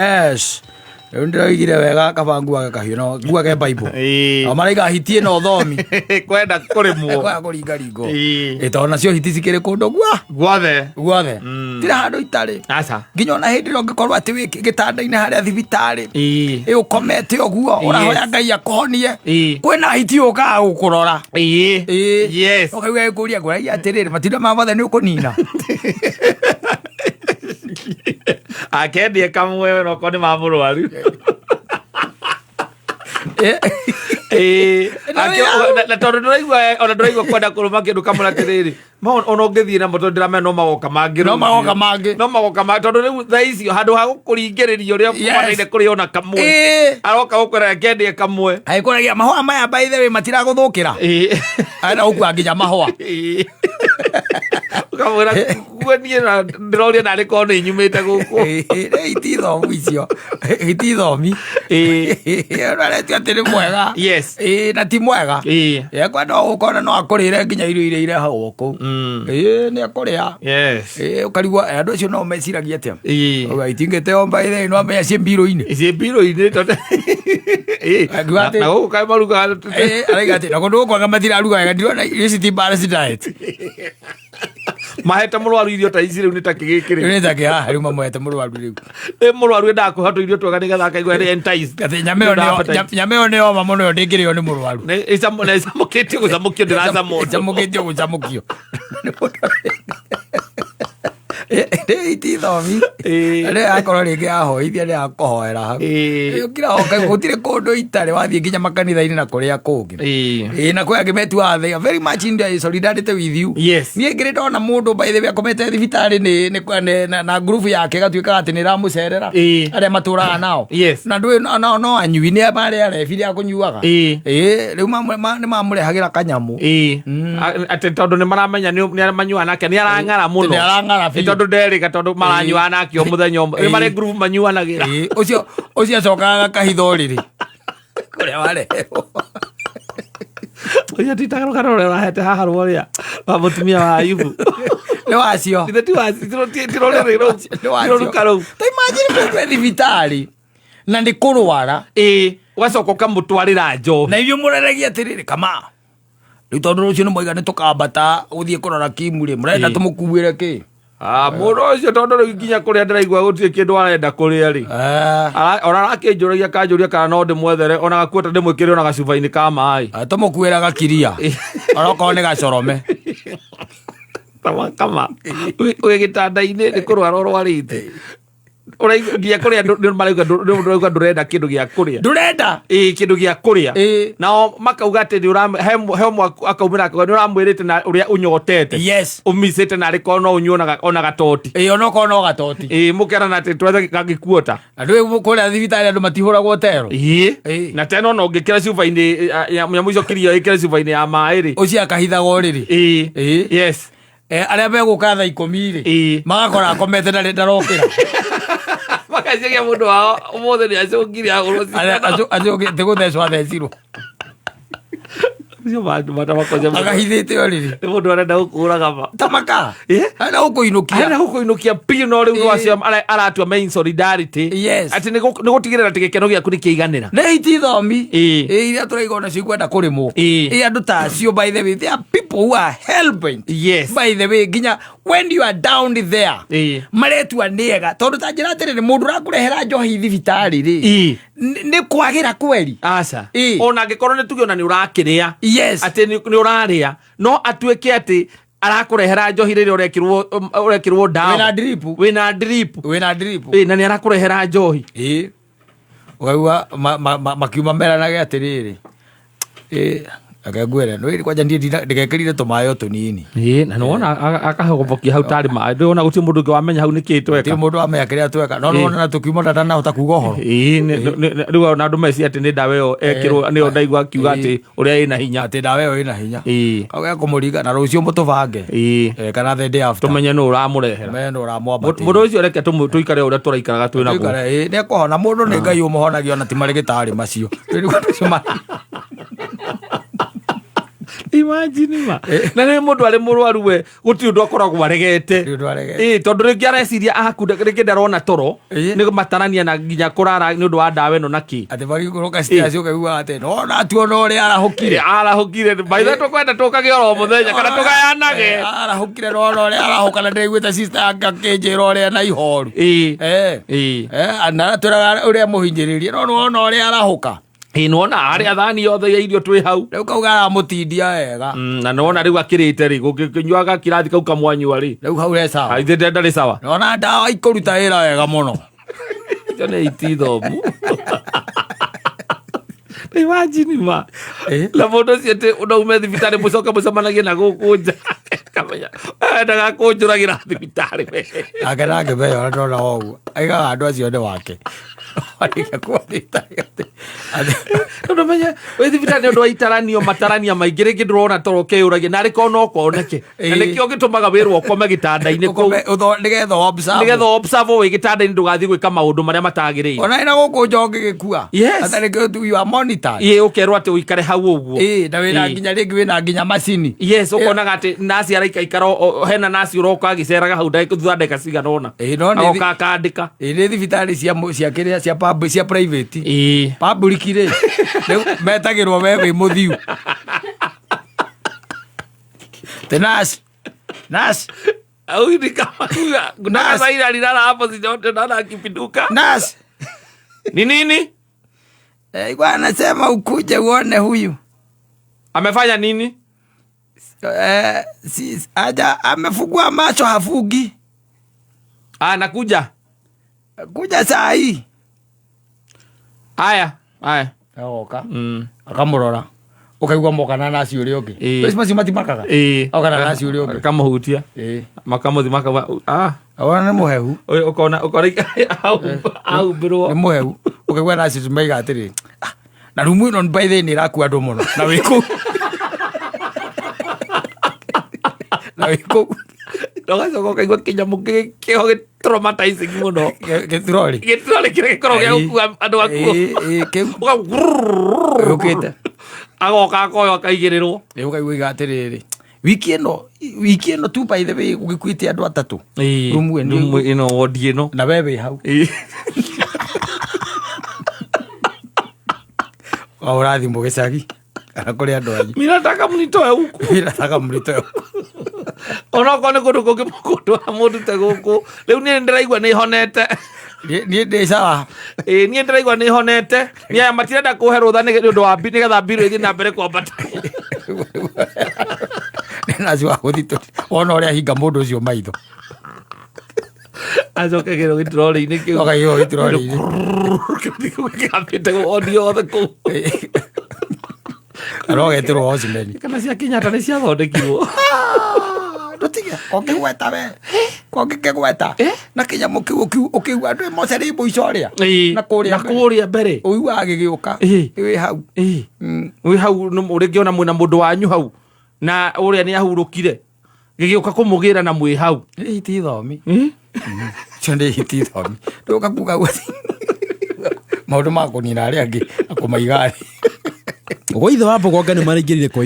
Yes. Ndiraigire wega kaba ngua kahiu no ngua ke Bible. Amaraiga hitie no thomi. Kwenda kurimwo. Kwa kuringa ringo. Ito nacio hiti cikire kundu gua. Guothe. Tira handu itari. Aca. Nginya ona hindi no ngikorwo ati wiki gitanda-ini haria thibitari. Ukomete uguo urahoya Ngai akuhonie. Kwina hiti uka gukurora. Yes. Ukauga ikuria nguragia atiriri matinda ma mothe ni ukunina. Akendie kamwe no koni ma murwaru. Na tondu ndiraigua kwenda kuruma kindu kamwe atiriri ona ngithii na moto ndiramenya no magoka mangi tondu riu thaa icio handu ha gukuringiriria uria kumanaine kuri ona kamwe aroka gukwira akendie kamwe aikuragia mahua maya by the way matiraguthukira ana ukua nginya mahua ukamwira kuenie na ndiroria nari korwo ni nyumite guku iti thomu icio iti thomi raretio ati ni mwega na ti mwega kwenda gukona no akurire nginya irio iria irehagwo kuu ni akuria ukarigwa andu acio no meciragia atia itingite o by the way no amenya cie mbiro-ini na guku kae maruga araiga ati na kundu gukwaga matiraruga wega ndirona irio ci ti balanced diet mahete murwaru irio ta ici riu ni ta kigikiri ni ta kia riu mamwete murwaru riu ni murwaru enda kuhatu irio twega ni getha akaigua ni entice kati nyameo ni oma muno ndingirio ni murwaru na icamukitio gucamukio icamukitio gucamukio iti thomi ni akorwo ringi ahoithia ni akuhoera hau ukira hoka gutire kundu itari wathie nginya makanitha-ini na kuria kungi na kwi angi metua they are very much in solidarity with you nie ngiri ndona mundu by the way akomete thibitari ni na group yake gatuika ati ni ramucerera aria maturaga nao na ndui no anyui ni bari arebiria akunyuaga riu ni mamurehagira kanyamu ati tondu ni maramenya ni manyua nake ni arang'ara muno tondu nderika tondu maranyua nake o muthenya ni mari group manyuanagira ucio acokaga kahitho riri kuria wareherwo ucio titaga kana uria urahete haha rworia wa mutumia wa Ayubu ni wacio tirorukarou ta imagine mundu thibitari na ndi kurwara wacoka ukamutwarira njohi na ivyo mureragia atiriri kama riu tondu rucio ni moiga ni tukambata guthie kurora Kimu ri murenda tumukuire ki mundu ucio tondu riu nginya kuria ndiraigua gutire kindu arenda kuria ri ona akinjuragia kanjuria kana no ndimwethere ona gakuota ndimwikire ona gacuba-ini ka mai tumukuira gakiria orokorwo ni gacorome kama wi gitanda-ini ni kurwara urwarite uraigua kuria ndirauga ndurenda kindu gia kuria ndurenda kindu gia kuria nao makauga ati he umwe akaumira ni uramwirite na uria unyotete umicite na riko no unyuonaga ona gatoti ona ko no gatoti mukerana ati twethe gagikuota andu kuria thibitari andu matihuragwo tero na tena no ngikira cuba-ini ya mwico kirio ikira cuba-ini ya mai ri ucio akahithagwo riri aria meguka thaa 10 ri magakora akomete ndarokira makaciagia mundu wao umuthi ni acungire aguru acungite guthecwo thecirwo agahithite o riri ni mundu arenda gukuraga ma tamaka arenda gukuinukia piu no riu wacio aratua main solidarity ati ni gutigirira ati gikeno giaku ni kiiganira ni iti thomi iria turaiga ona cio kwenda kurimwo andu ta acio by the way they are people who are helping by the way nginya when you are down there maretua niega tondu ta njira atiri ni mundu urakurehera njohi thibitari ri ni kwagira kweri aca ona angikorwo ni tuge ona ni urakiria ati ni uraria no atuike ati arakurehera njohi riri urekirwo dawa wina drip na ni arakurehera njohi ugaigua makiuma meranage atiriri akagwira no iri kwanja ndigekirire tumayo tunini na nona akahobokia hau tari mai ndona guti mundu wamenya hau niki tweka ti mundu wamenya kiria tweka no nona na tukiuma tata hota kuga horo riu ona andu meci ati ni dawa iyo ekirwo ni ndaigua kiuga ati uria ina hinya ati dawa iyo ina hinya auga kumuriga na rucio mutubange kana the day after tumenye no uramurehera meno uramwamba mundu ucio reke tuikare uria turaikaraga twina guo ni kuhona mundu ni Ngai umuhonagia ona ti marigitari macio Imagine ma. Na nĩ mũndũ arĩ mũrwaru we gũtirĩ ũndũ akoragwo aregete. Tondũ rĩngĩ areciria akunda rĩngĩ ndarona toro nĩ matarania na nginya kũrara nĩ ũndũ wa ndawa ĩno naki. Atĩ bari gũroka stairs ũkaigua atĩ no na tuona ũrĩa arahũkire. Arahũkire baitha tũkwenda tũkage oro mũthenya kana tũgayanage. Arahũkire no ũrĩa arahũkana ndĩiguĩte sister yake akĩnjĩra ũrĩa na ihoru. Na tũraga ũrĩa mũhinyĩrĩrie no wona ũrĩa arahũka. Nona arĩa thani yothe ya irio twĩ hau. Rĩu kauga aramũtindia wega. Na nona rĩu akĩrĩte rĩ gũkĩnyuaga kĩrathi kau kamwanyua rĩ. Rĩu hau rĩ sawa. Ithe ndarĩ sawa. Nona ndawa ikũruta wĩra wega mũno. Icio nĩ itithomu. Imagine ma. Na mũndũ ũcio atĩ ũnaume thibitarĩ mũcoke mũcemanagie na gũkũ nja. Kamenya endaga kũnjũragĩra thibitarĩ we. Ake nake meyo ndona ũguo. Aigaga andũ acio nĩ wake. Tondũ menye wĩ thibitarĩ nĩ ũndũ wa itaranio matarania maingĩ rĩngĩ ndũrona toro ũkĩyũragia narĩ korwo no koneke. Na nĩkĩo gĩtũmaga wĩrwo ũkome gĩtanda-inĩ kũu nĩgetha observe wĩ gĩtanda-inĩ ndũgathiĩ gwĩka maũndũ marĩa matagĩrĩire. Ona ina gũkũ nja ũngĩgĩkua. Atarĩ kĩo you are monitored. Ũkerwo atĩ ũikare hau ũguo. Na wĩna nginya rĩngĩ wĩna nginya macini. Ũkonaga atĩ naci araikaikara hena naci ũroka agĩceraga hau thutha ndagĩka cigana ũna. Agoka akandĩka. Nĩ thibitarĩ cia kĩrĩa cia private. Public rĩ. Metagĩrwo we wĩ mũthiu. Nas. Au ni kama kuna saira lilala hapo sijaona nana akipinduka. Nas. Ni nini? Kwa anasema ukuje uone huyu. Amefanya nini? Aja amefungua macho hafugi. Nakuja. Kuja saa hii. Aya. Oka. Akamurora. Ukaigua mokana nasi uri ungi. Wesi masi matimakaga. Okana nasi uri ungi. Kamuhutia. Makamuthimaka. Awana nĩ mũhehu. Ukona au bro. Nĩ mũhehu. Ukaigua nasi tumaiga atĩrĩ. Na rumu ĩno by the way nĩ ĩrakua andũ mũno. Na wĩkũ. Na wĩkũ. Ndogacoka ukaigua kĩnyamũ kĩho gĩ-traumatizing mũno. Gĩturori kĩrĩa gĩkoragwo gĩa gũkua andũ akuo. Ũkĩte. Agoka akoyo akaigĩrĩrwo. Rĩu ukaigua atĩrĩrĩ. Wiki ĩno tu by the way ũgĩkuĩte andũ atatũ. Rumu ĩno wodi ĩno. Na we wĩ hau. Ũrathi mũgĩcagi. Kana kũrĩ andũ anyu. Mimi nataka mnitoe huku. Onokorwo nĩ kũndũ kũngĩ mũndũ amũndute gũkũ. Rĩu niĩ ndĩraigua nĩ honete. Niĩ ndĩ sawa. Niĩ ndĩraigua nĩ honete. Nĩ aya matirenda kũhe rũtha nĩ ũndũ wa nĩgetha mbirũ ĩthiĩ na mbere kwambata. Naci wa gũthitũ. Wona ũrĩa hinga mũndũ ũcio maitho. Acokagĩrwo gĩturori-inĩ kĩu. Okaigĩrwo gĩturori-inĩ. Gĩkambĩte gũondi yothe kũu. Arogeterwo Osmeni. Kana cia Kenyatta nĩ ciathondekirwo. Ndũtige ũkĩgweta we. Ũkĩgweta. Na kĩnyamũ kĩu ũkĩigua andũ mocerĩ mũico ũrĩa. Na kũrĩa mbere. Ũiguaga gĩgĩũka. Wĩ hau. Wĩ hau ũrĩngĩona mwĩna mũndũ wanyu hau. Na ũrĩa nĩ ahurũkire. Gĩgĩũka kũmũgĩra na mwĩ hau. Itithomi. Cio nĩ itithomi. Ndũka kuga gũthi. Maũndũ ma kũnina arĩa angĩ na kũmaiga thĩ. Ũgũithe wa Mbogonga nĩ maraingĩrire kwa